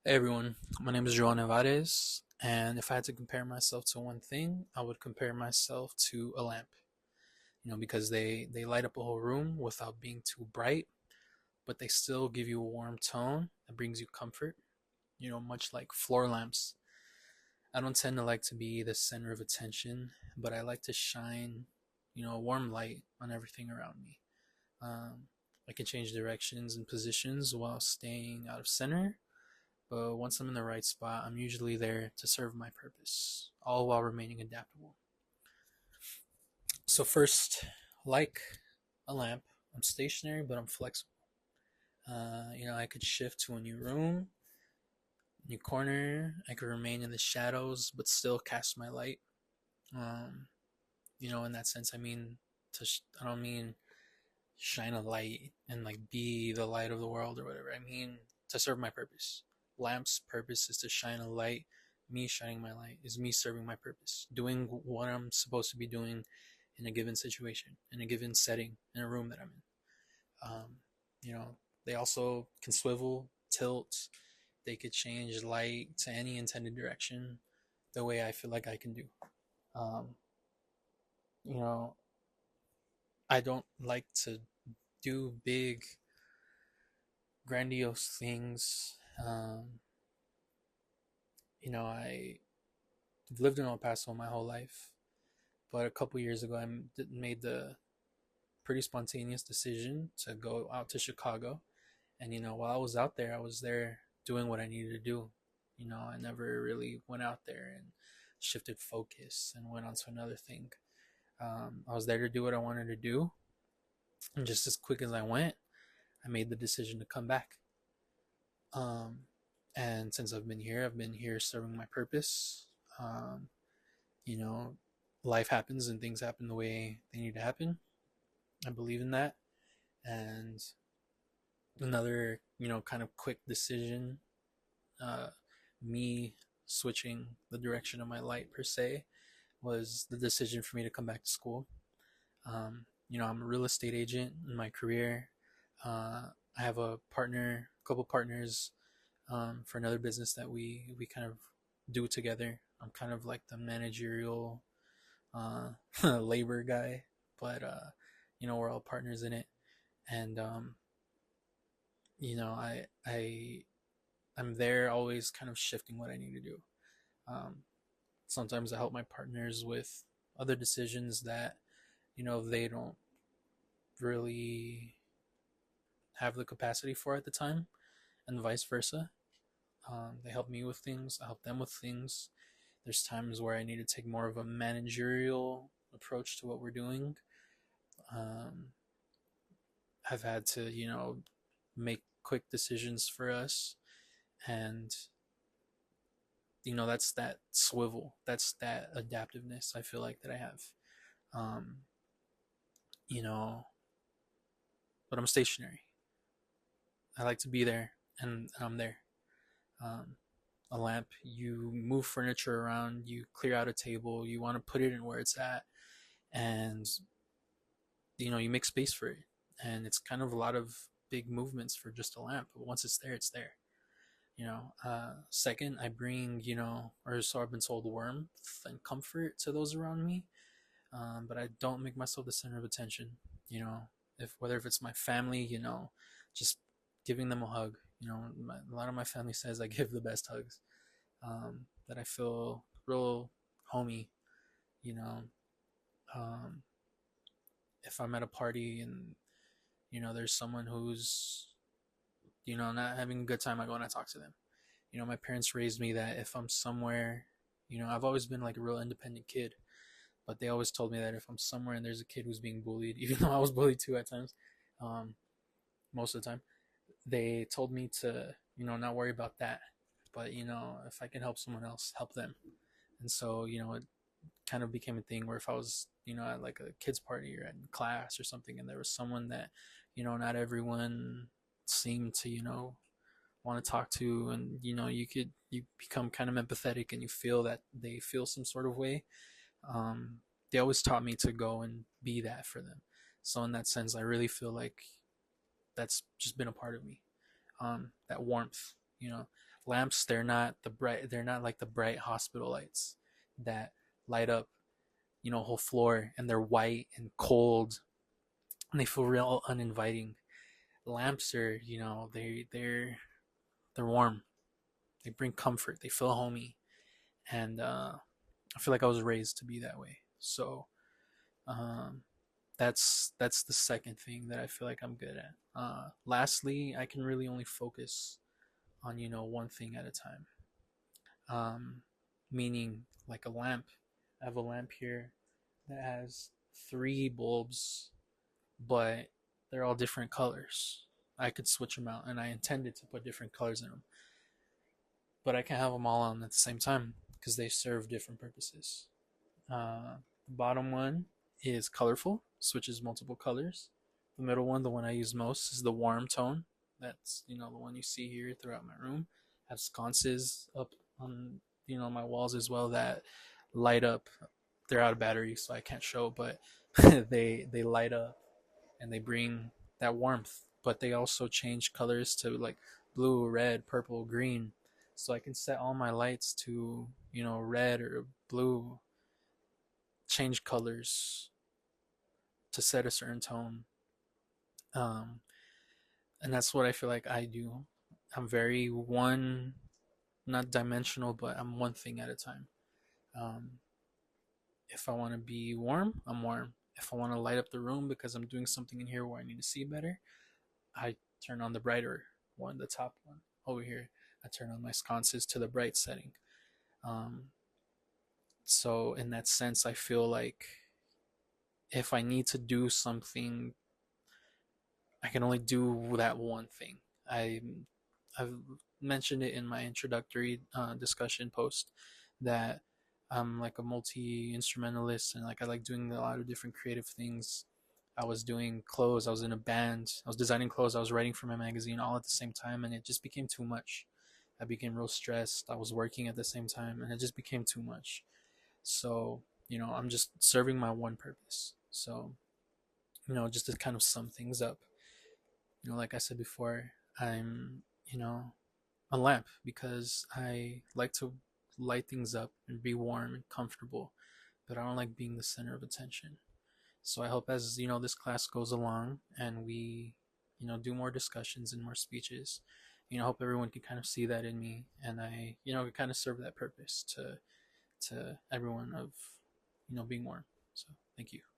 Hey everyone, my name is João Nevares, and if I had to compare myself to one thing, I would compare myself to a lamp. Because they light up a whole room without being too bright, but they still give you a warm tone that brings you comfort. Much like floor lamps. I don't tend to like to be the center of attention, but I like to shine, a warm light on everything around me. Um, I can change directions and positions while staying out of center, but once I'm in the right spot, I'm usually there to serve my purpose, all while remaining adaptable. So, first, like a lamp, I'm stationary, but I'm flexible. I could shift to a new room, new corner. I could remain in the shadows, but still cast my light. Um, in that sense, I don't mean shine a light and like be the light of the world or whatever. I mean to serve my purpose. Lamp's purpose is to shine a light. Me shining my light is me serving my purpose, doing what I'm supposed to be doing in a given situation, in a given setting, in a room that I'm in. You know, they also can swivel, tilt. They could change light to any intended direction, the way I feel like I can do. Um, you know, I don't like to do big grandiose things. I've lived in El Paso my whole life, but a couple years ago, made the pretty spontaneous decision to go out to Chicago. And while I was out there, I was there doing what I needed to do. I never really went out there and shifted focus and went on to another thing. I was there to do what I wanted to do, and just as quick as I went, I made the decision to come back. Um, and since I've been here serving my purpose. Um, you know, Life happens and things happen the way they need to happen. I believe in that. And another, kind of quick decision, uh, me switching the direction of my light per se, was the decision for me to come back to school. I'm a real estate agent in my career. I have a couple partners for another business that we kind of do together. I'm kind of like the managerial labor guy, but we're all partners in it, and I I'm there always kind of shifting what I need to do. Um, Sometimes I help my partners with other decisions that they don't really have the capacity for at the time, and vice versa. They help me with things, I help them with things. There's times where I need to take more of a managerial approach to what we're doing. Um, I've had to, make quick decisions for us. And, that's that swivel. That's that adaptiveness I feel like that I have. Um, you know, but I'm stationary. I like to be there and I'm there. Um, a lamp, you move furniture around, you clear out a table, you want to put it in where it's at, and you make space for it. And it's kind of a lot of big movements for just a lamp, but once it's there, it's there. Second, I bring, or so I've been told, warmth and comfort to those around me. But I don't make myself the center of attention. If it's my family, just giving them a hug. A lot of my family says I give the best hugs. That I feel real homey. You know, um, if I'm at a party and there's someone who's not having a good time, I go and I talk to them. My parents raised me that if I'm somewhere, I've always been like a real independent kid, but they always told me that if I'm somewhere and there's a kid who's being bullied, even though I was bullied too at times, um, most of the time, they told me to, not worry about that. But, if I can help someone else, help them. And so, it kind of became a thing where if I was, at like a kids' party or in class or something, and there was someone that, not everyone seemed to, want to talk to, and you become kind of empathetic and you feel that they feel some sort of way. um, they always taught me to go and be that for them. So in that sense, I really feel like that's just been a part of me. That warmth, Lamps, they're not like the bright hospital lights that light up, a whole floor, and they're white and cold and they feel real uninviting. Lamps are, they're warm. They bring comfort. They feel homey, and I feel like I was raised to be that way. So um, that's the second thing that I feel like I'm good at. Lastly, I can really only focus on one thing at a time. Um, Meaning like a lamp. I have a lamp here that has three bulbs, but they're all different colors. I could switch them out, and I intended to put different colors in them, but I can't have them all on at the same time because they serve different purposes. The bottom one is colorful, switches multiple colors. The middle one, the one I use most, is the warm tone. That's the one you see here throughout my room. I have sconces up on my walls as well that light up. They're out of battery, so I can't show, but they light up and they bring that warmth. But they also change colors to like blue, red, purple, green. So I can set all my lights to red or blue, change colors to set a certain tone. Um, and that's what I feel like I do. I'm very one, not dimensional, but I'm one thing at a time. Um, if I want to be warm, I'm warm. If I want to light up the room because I'm doing something in here where I need to see better, I turn on the brighter one, the top one over here. I turn on my sconces to the bright setting. Um, so in that sense, I feel like if I need to do something, I can only do that one thing. I've mentioned it in my introductory discussion post that I'm like a multi instrumentalist and like I like doing a lot of different creative things. I was doing clothes, I was in a band, I was designing clothes, I was writing for my magazine all at the same time, and it just became too much. I became real stressed. I was working at the same time, and it just became too much. So, I'm just serving my one purpose. So, just to kind of sum things up, like I said before, I'm, a lamp because I like to light things up and be warm and comfortable, but I don't like being the center of attention. So I hope as this class goes along and we do more discussions and more speeches, I hope everyone can kind of see that in me, and I can kind of serve that purpose to everyone of being warm. So thank you.